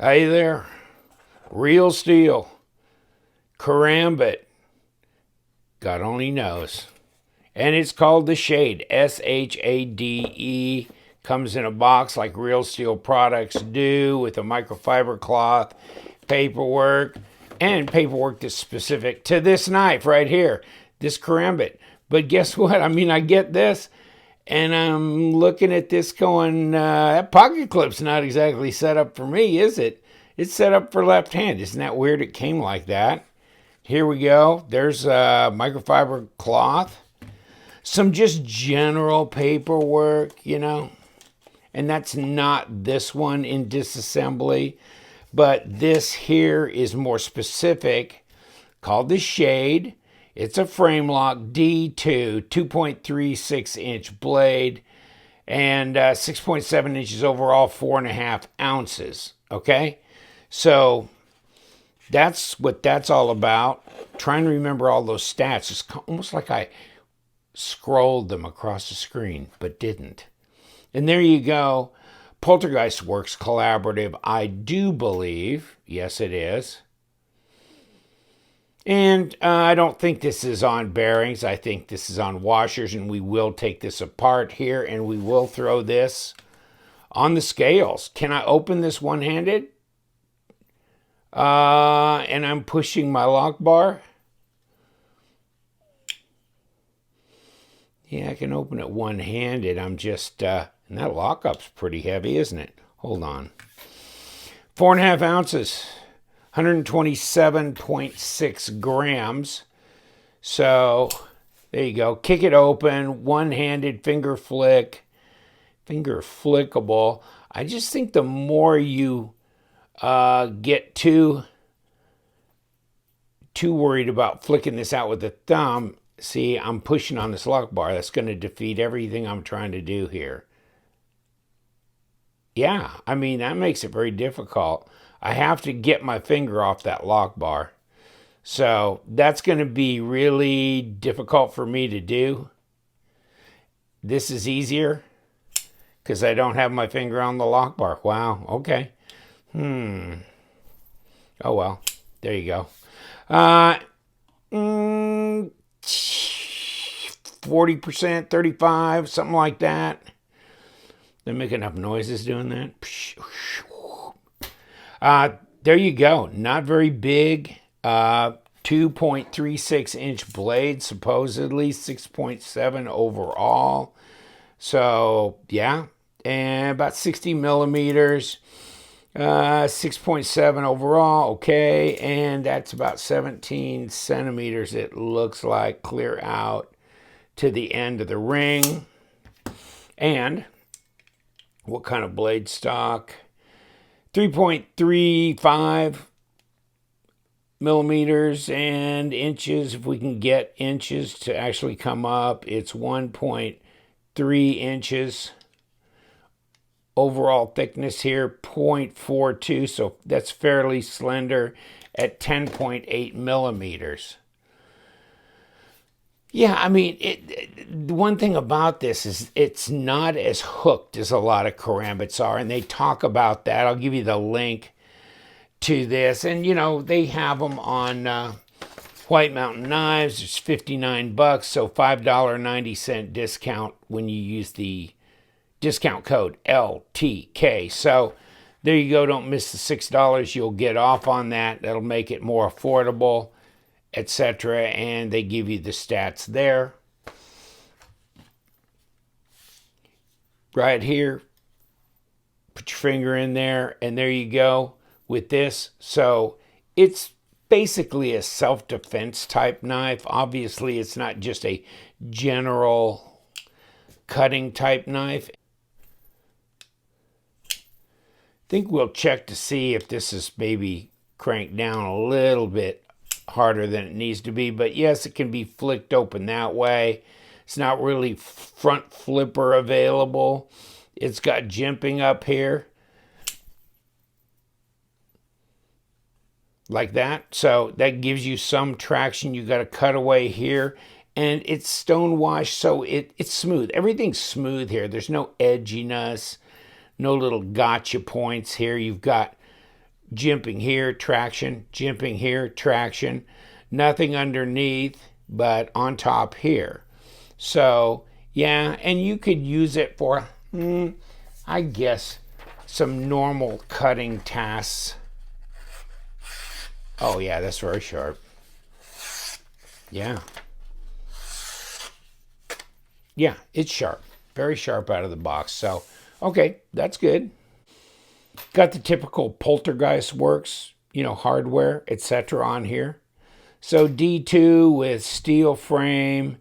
Hey there, real steel, Karambit, God only knows. And it's called the Shade, Shade. Comes in a box like real steel products do with a microfiber cloth, paperwork, and paperwork that's specific to this knife right here, this Karambit. But guess what? I get this and I'm looking at this going, that pocket clip's not exactly set up for me, is it? It's set up for left hand. Isn't that weird? It came like that. Here we go. There's a microfiber cloth. Some just general paperwork, And that's not this one in Disassembly. But this here is more specific, called the Shade. It's a frame lock D2, 2.36-inch blade, and 6.7 inches overall, 4.5 ounces. Okay? So that's what that's all about. Trying to remember all those stats. It's almost like I scrolled them across the screen, but didn't. And there you go. Poltergeist Works Collaborative, I do believe. Yes, it is. And I don't think this is on bearings. I think this is on washers, and we will take this apart here, and we will throw this on the scales. Can I open this one-handed? And I'm pushing my lock bar. Yeah, I can open it one-handed. I'm just, and that lockup's pretty heavy, isn't it? Hold on. 4.5 ounces, 127.6 grams. So there you go. Kick it open, one-handed finger flickable. I just think the more you get too worried about flicking this out with the thumb, see, I'm pushing on this lock bar. That's going to defeat everything I'm trying to do here. Yeah, that makes it very difficult. I have to get my finger off that lock bar. So that's going to be really difficult for me to do. This is easier because I don't have my finger on the lock bar. Wow, okay. Oh, well, there you go. 40%, 35, something like that. They make enough noises doing that. There you go. Not very big. 2.36-inch blade, supposedly 6.7 overall. So, yeah. And about 60 millimeters. 6.7 overall. Okay. And that's about 17 centimeters, it looks like, clear out to the end of the ring. And what kind of blade stock? 3.35 millimeters and inches. If we can get inches to actually come up, it's 1.3 inches. Overall thickness here, 0.42, so that's fairly slender at 10.8 millimeters. Yeah, the one thing about this is it's not as hooked as a lot of Karambits are, and they talk about that. I'll give you the link to this. And, they have them on White Mountain Knives. It's $59, so $5.90 discount when you use the discount code LTK. So there you go. Don't miss the $6 you'll get off on that. That'll make it more affordable, etc. And they give you the stats there. Right here. Put your finger in there, and there you go with this. So it's basically a self-defense type knife. Obviously, it's not just a general cutting type knife. I think we'll check to see if this is maybe cranked down a little bit harder than it needs to be. But yes, it can be flicked open that way. It's not really front flipper available. It's got jimping up here. Like that. So that gives you some traction. You got a cutaway here. And it's stone washed, so it's smooth. Everything's smooth here. There's no edginess. No little gotcha points here. You've got jimping here, traction, jimping here, traction. Nothing underneath, but on top here. So, yeah, and you could use it for, I guess, some normal cutting tasks. Oh, yeah, that's very sharp. Yeah. Yeah, it's sharp. Very sharp out of the box. So, okay, that's good. Got the typical Poltergeist Works, hardware, etc. on here. So D2 with steel frame.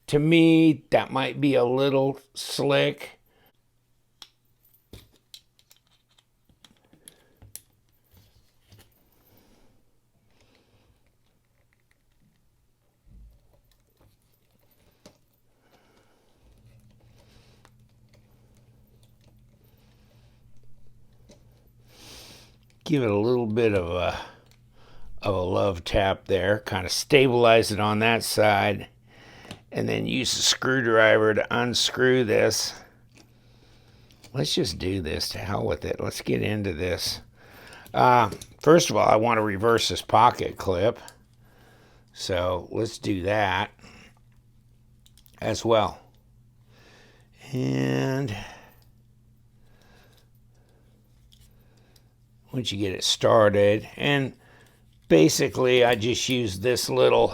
To me, that might be a little slick. Give it a little bit of a love tap there, kind of stabilize it on that side, and then use the screwdriver to unscrew this. Let's just do this. To hell with it. Let's get into this. First of all, I want to reverse this pocket clip. So let's do that as well. And once you get it started, and basically I just use this little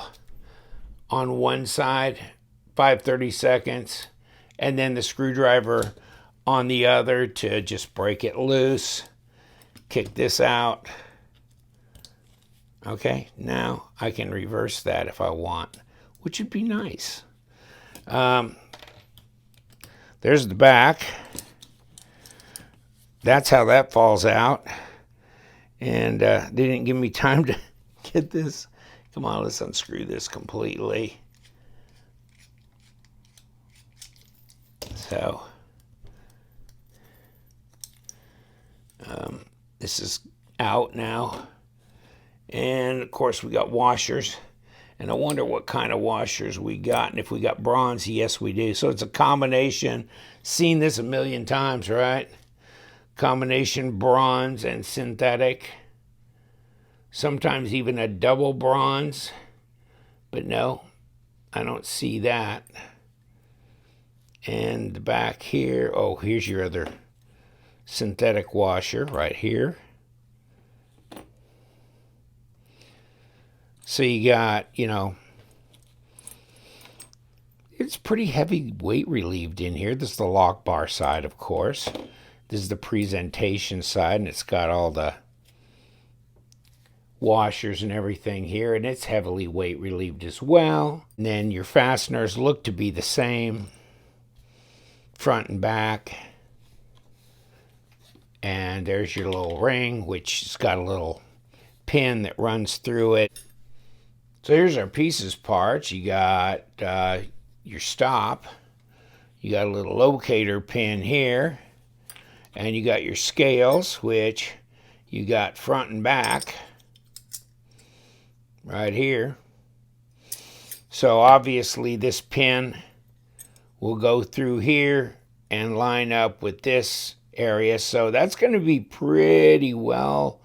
on one side, 5/32, and then the screwdriver on the other to just break it loose. Kick this out. Okay, now I can reverse that if I want, which would be nice. There's the back. That's how that falls out. And they didn't give me time to get this. Come on, let's unscrew this completely. So, this is out now. And of course we got washers. And I wonder what kind of washers we got. And if we got bronze, yes we do. So it's a combination. Seen this a million times, right? Combination bronze and synthetic. Sometimes even a double bronze. But no, I don't see that. And the back here, oh, here's your other synthetic washer right here. So you got, it's pretty heavy weight relieved in here. This is the lock bar side, of course. This is the presentation side, and it's got all the washers and everything here, and it's heavily weight relieved as well. And then your fasteners look to be the same, front and back. And there's your little ring, which has got a little pin that runs through it. So here's our pieces parts. You got your stop. You got a little locator pin here. And you got your scales, which you got front and back right here. So obviously this pin will go through here and line up with this area. So that's going to be pretty well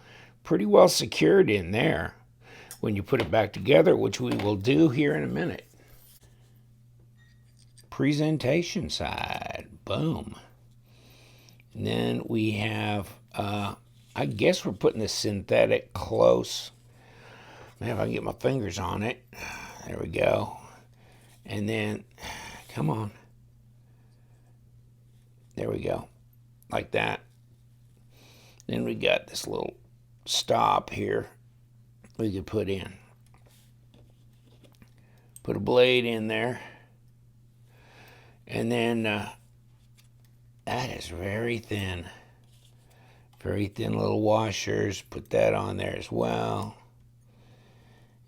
secured in there when you put it back together, which we will do here in a minute. Presentation side, boom. And then we have, I guess we're putting the synthetic close. Man, if I can get my fingers on it. There we go. And then, come on. There we go. Like that. Then we got this little stop here we could put in. Put a blade in there. And then that is very thin. Very thin little washers. Put that on there as well.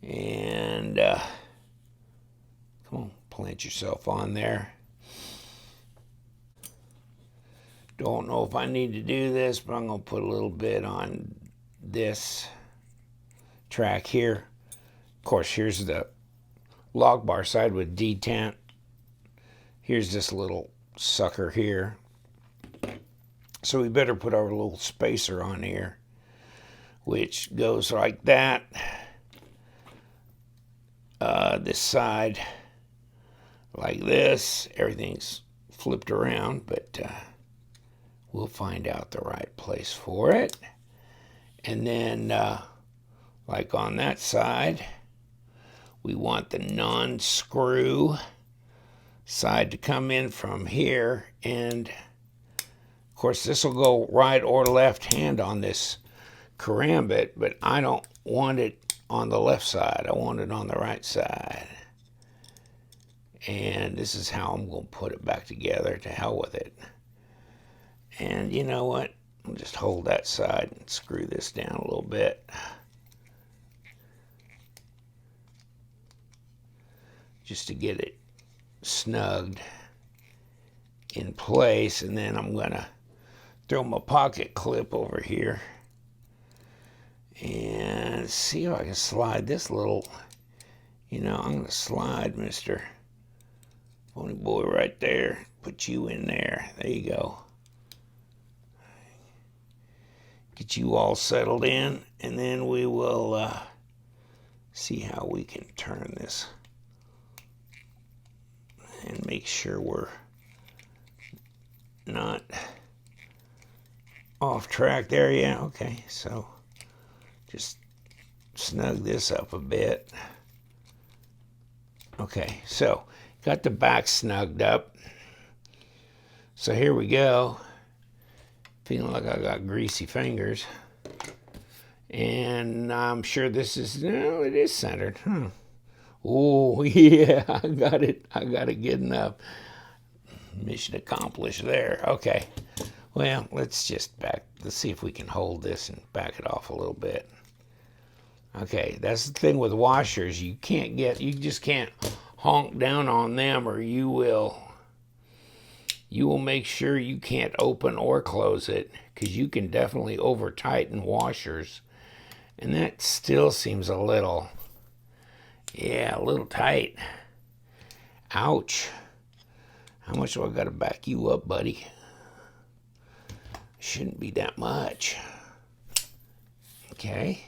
And come on, plant yourself on there. Don't know if I need to do this, but I'm going to put a little bit on this track here. Of course, here's the log bar side with detent. Here's this little sucker here. So we better put our little spacer on here. which goes like that. This side like this. Everything's flipped around, but we'll find out the right place for it. And then like on that side, we want the non-screw side to come in from here, and of course this will go right or left hand on this Karambit, but I don't want it on the left side. I want it on the right side. And this is how I'm going to put it back together. To hell with it. And you know what? I'll just hold that side and screw this down a little bit. Just to get it snugged in place. And then I'm going to throw my pocket clip over here and see if I can slide this little, I'm going to slide Mr. Pony Boy right there. Put you in there. There you go. Get you all settled in, and then we will see how we can turn this and make sure we're not off track there. Yeah, okay, so just snug this up a bit. Okay, so got the back snugged up. So here we go. Feeling like I got greasy fingers. And I'm sure this is, no, it is centered. Oh, yeah, I got it good enough. Mission accomplished there. Okay. Well, let's see if we can hold this and back it off a little bit. Okay, that's the thing with washers. You just can't honk down on them, or you will make sure you can't open or close it, because you can definitely over tighten washers. And that still seems a little tight. Ouch. How much do I got to back you up, buddy? Shouldn't be that much. Okay.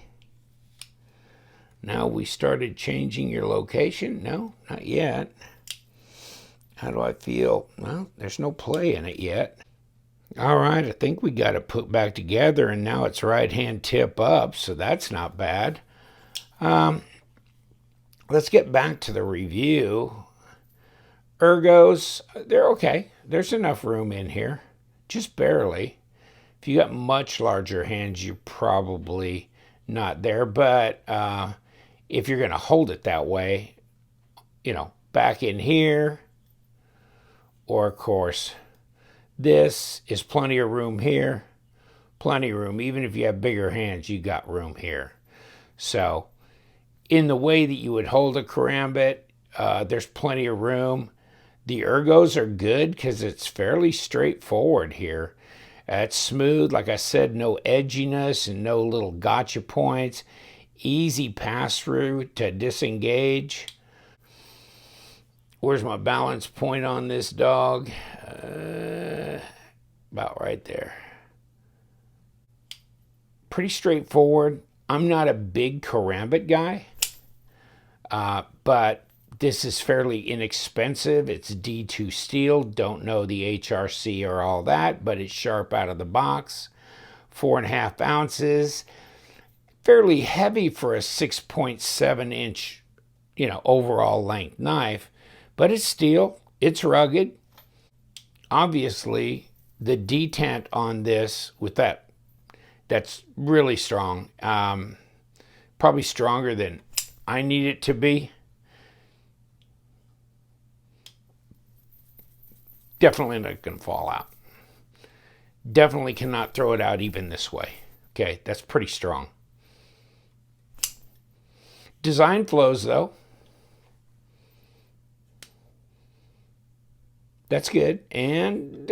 Now we started changing your location? No, not yet. How do I feel? Well, there's no play in it yet. All right, I think we got it put back together, and now it's right hand tip up, so that's not bad. Let's get back to the review. Ergos, they're okay. There's enough room in here, just barely. If you got much larger hands, you're probably not there, but if you're going to hold it that way, back in here, or of course, this is plenty of room here, plenty of room. Even if you have bigger hands, you got room here. So in the way that you would hold a Karambit, there's plenty of room. The ergos are good because it's fairly straightforward here. It's smooth, like I said, no edginess and no little gotcha points. Easy pass-through to disengage. Where's my balance point on this dog? About right there. Pretty straightforward. I'm not a big Karambit guy, but this is fairly inexpensive. It's D2 steel. Don't know the HRC or all that, but it's sharp out of the box. 4.5 ounces. Fairly heavy for a 6.7 inch, overall length knife, but it's steel. It's rugged. Obviously, the detent on this that's really strong. Probably stronger than I need it to be. Definitely not going to fall out. Definitely cannot throw it out even this way. Okay, that's pretty strong. Design flows, though. That's good. And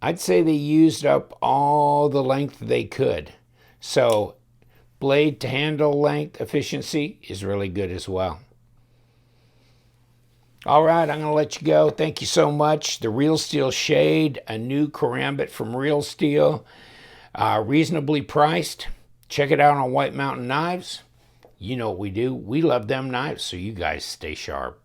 I'd say they used up all the length they could. So blade to handle length efficiency is really good as well. All right, I'm going to let you go. Thank you so much. The Real Steel Shade, a new Karambit from Real Steel. Reasonably priced. Check it out on White Mountain Knives. You know what we do. We love them knives, so you guys stay sharp.